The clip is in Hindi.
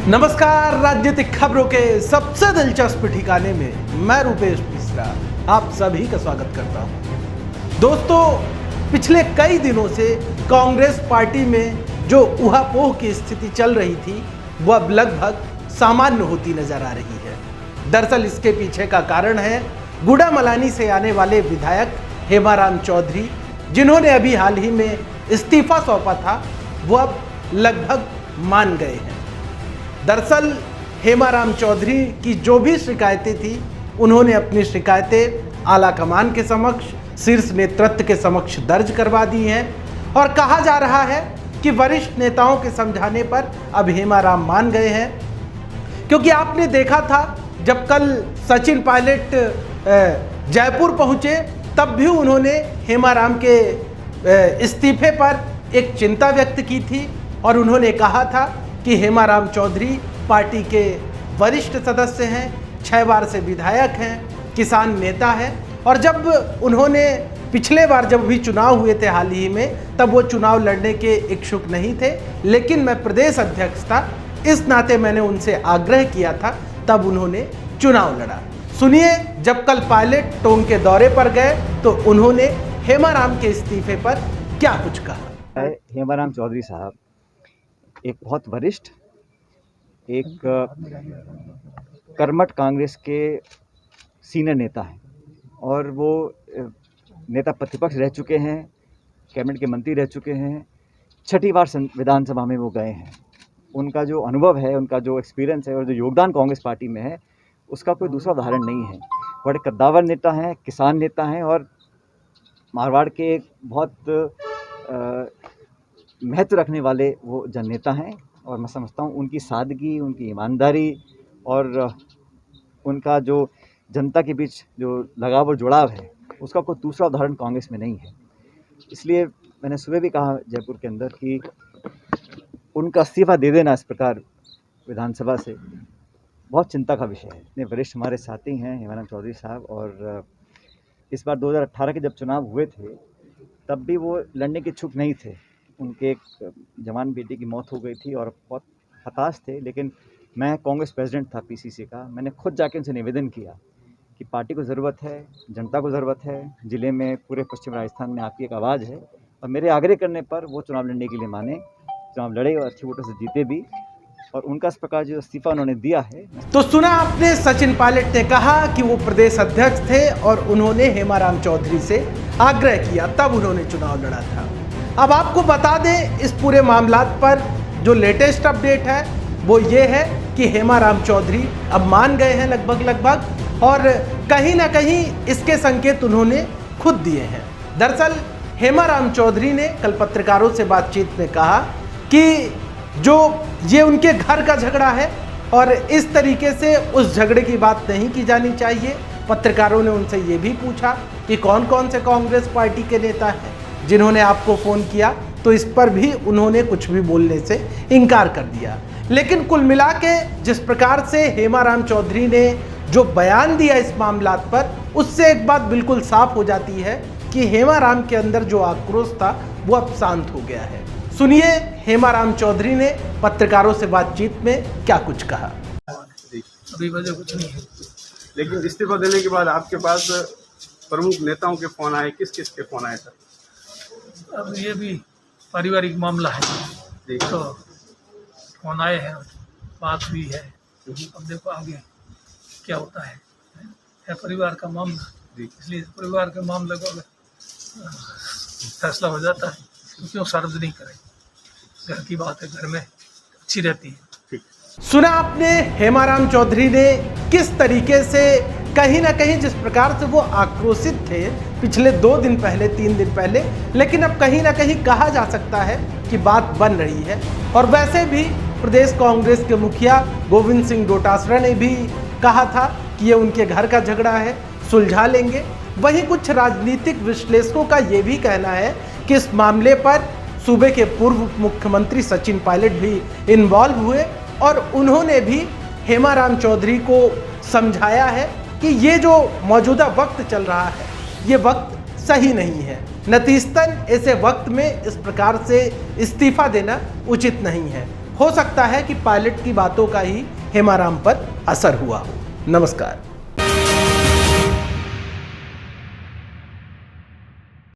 नमस्कार, राजनीतिक खबरों के सबसे दिलचस्प ठिकाने में मैं रूपेश मिश्रा आप सभी का स्वागत करता हूं। दोस्तों, पिछले कई दिनों से कांग्रेस पार्टी में जो ऊहापोह की स्थिति चल रही थी वह अब लगभग सामान्य होती नजर आ रही है। दरअसल इसके पीछे का कारण है गुड़ामलानी से आने वाले विधायक हेमाराम चौधरी, जिन्होंने अभी हाल ही में इस्तीफा सौंपा था, वो अब लगभग मान गए हैं। दरअसल हेमाराम चौधरी की जो भी शिकायतें थी, उन्होंने अपनी शिकायतें आला कमान के समक्ष, शीर्ष नेतृत्व के समक्ष दर्ज करवा दी हैं और कहा जा रहा है कि वरिष्ठ नेताओं के समझाने पर अब हेमाराम मान गए हैं। क्योंकि आपने देखा था जब कल सचिन पायलट जयपुर पहुंचे, तब भी उन्होंने हेमाराम के इस्तीफे पर एक चिंता व्यक्त की थी और उन्होंने कहा था कि हेमाराम चौधरी पार्टी के वरिष्ठ सदस्य हैं, 6 बार से विधायक हैं, किसान नेता हैं और जब उन्होंने पिछले बार जब भी चुनाव हुए थे हाल ही में, तब वो चुनाव लड़ने के इच्छुक नहीं थे, लेकिन मैं प्रदेश अध्यक्ष था, इस नाते मैंने उनसे आग्रह किया था, तब उन्होंने चुनाव लड़ा। सुनिए, जब कल पायलट टोंग के दौरे पर गए तो उन्होंने हेमाराम के इस्तीफे पर क्या कुछ कहा। हेमाराम चौधरी साहब एक बहुत वरिष्ठ, एक कर्मठ कांग्रेस के सीनियर नेता हैं और वो नेता प्रतिपक्ष रह चुके हैं, कैबिनेट के मंत्री रह चुके हैं, 6ठी बार विधानसभा में वो गए हैं। उनका जो अनुभव है, उनका जो एक्सपीरियंस है और जो योगदान कांग्रेस पार्टी में है, उसका कोई दूसरा उदाहरण नहीं है। बड़े कद्दावर नेता हैं, किसान नेता हैं और मारवाड़ के एक बहुत महत्व रखने वाले वो जननेता हैं। और मैं समझता हूँ उनकी सादगी, उनकी ईमानदारी और उनका जो जनता के बीच जो लगाव और जुड़ाव है, उसका कोई दूसरा उदाहरण कांग्रेस में नहीं है। इसलिए मैंने सुबह भी कहा जयपुर के अंदर कि उनका इस्तीफा दे देना इस प्रकार विधानसभा से बहुत चिंता का विषय है। इतने वरिष्ठ हमारे साथी हैं हेमाराम चौधरी साहब, और इस बार 2018 के जब चुनाव हुए थे तब भी वो लड़ने के इच्छुक नहीं थे। उनके एक जवान बेटी की मौत हो गई थी और बहुत हताश थे, लेकिन मैं कांग्रेस प्रेसिडेंट था पीसीसी का, मैंने खुद जाके उनसे निवेदन किया कि पार्टी को ज़रूरत है, जनता को ज़रूरत है, ज़िले में पूरे पश्चिम राजस्थान में आपकी एक आवाज़ है। और मेरे आग्रह करने पर वो चुनाव लड़ने के लिए माने, चुनाव लड़े और अच्छे वोटों से जीते भी, और उनका इस प्रकार जो इस्तीफा उन्होंने दिया है। तो सुना आपने, सचिन पायलट ने कहा कि वो प्रदेश अध्यक्ष थे और उन्होंने हेमाराम चौधरी से आग्रह किया, तब उन्होंने चुनाव लड़ा था। अब आपको बता दें, इस पूरे मामलात पर जो लेटेस्ट अपडेट है वो ये है कि हेमाराम चौधरी अब मान गए हैं लगभग, और कहीं ना कहीं इसके संकेत उन्होंने खुद दिए हैं। दरअसल हेमाराम चौधरी ने कल पत्रकारों से बातचीत में कहा कि जो ये उनके घर का झगड़ा है और इस तरीके से उस झगड़े की बात नहीं की जानी चाहिए। पत्रकारों ने उनसे ये भी पूछा कि कौन कौन से कांग्रेस पार्टी के नेता हैं जिन्होंने आपको फ़ोन किया, तो इस पर भी उन्होंने कुछ भी बोलने से इनकार कर दिया। लेकिन कुल मिला के जिस प्रकार से हेमाराम चौधरी ने जो बयान दिया इस मामलात पर, उससे एक बात बिल्कुल साफ हो जाती है कि हेमाराम के अंदर जो आक्रोश था वो अब शांत हो गया है। सुनिए, हेमाराम चौधरी ने पत्रकारों से बातचीत में क्या कुछ कहा। अभी वजह कुछ नहीं है, लेकिन इस्तीफा देने के बाद आपके पास प्रमुख नेताओं के फोन आए, किस किस के फोन आए सर? अब ये भी पारिवारिक मामला है, तो फोन आए हैं, बात हुई है। अब देखो आगे क्या होता है परिवार का मामला, इसलिए परिवार के मामले को फैसला हो जाता है तो क्यों सार्वजनिक करें। घर की बात है, घर में अच्छी रहती है। सुना आपने, हेमाराम चौधरी ने किस तरीके से कहीं ना कहीं जिस प्रकार से वो आक्रोशित थे पिछले 2 दिन पहले, 3 दिन पहले, लेकिन अब कहीं ना कहीं कहा जा सकता है कि बात बन रही है। और वैसे भी प्रदेश कांग्रेस के मुखिया गोविंद सिंह डोटासरा ने भी कहा था कि ये उनके घर का झगड़ा है, सुलझा लेंगे। वहीं कुछ राजनीतिक विश्लेषकों का ये भी कहना है कि इस मामले पर सूबे के पूर्व मुख्यमंत्री सचिन पायलट भी इन्वॉल्व हुए और उन्होंने भी हेमाराम चौधरी को समझाया है कि ये जो मौजूदा वक्त चल रहा है, ये वक्त सही नहीं है। नतीजतन ऐसे वक्त में इस प्रकार से इस्तीफा देना उचित नहीं है। हो सकता है कि पायलट की बातों का ही हेमाराम पर असर हुआ। नमस्कार।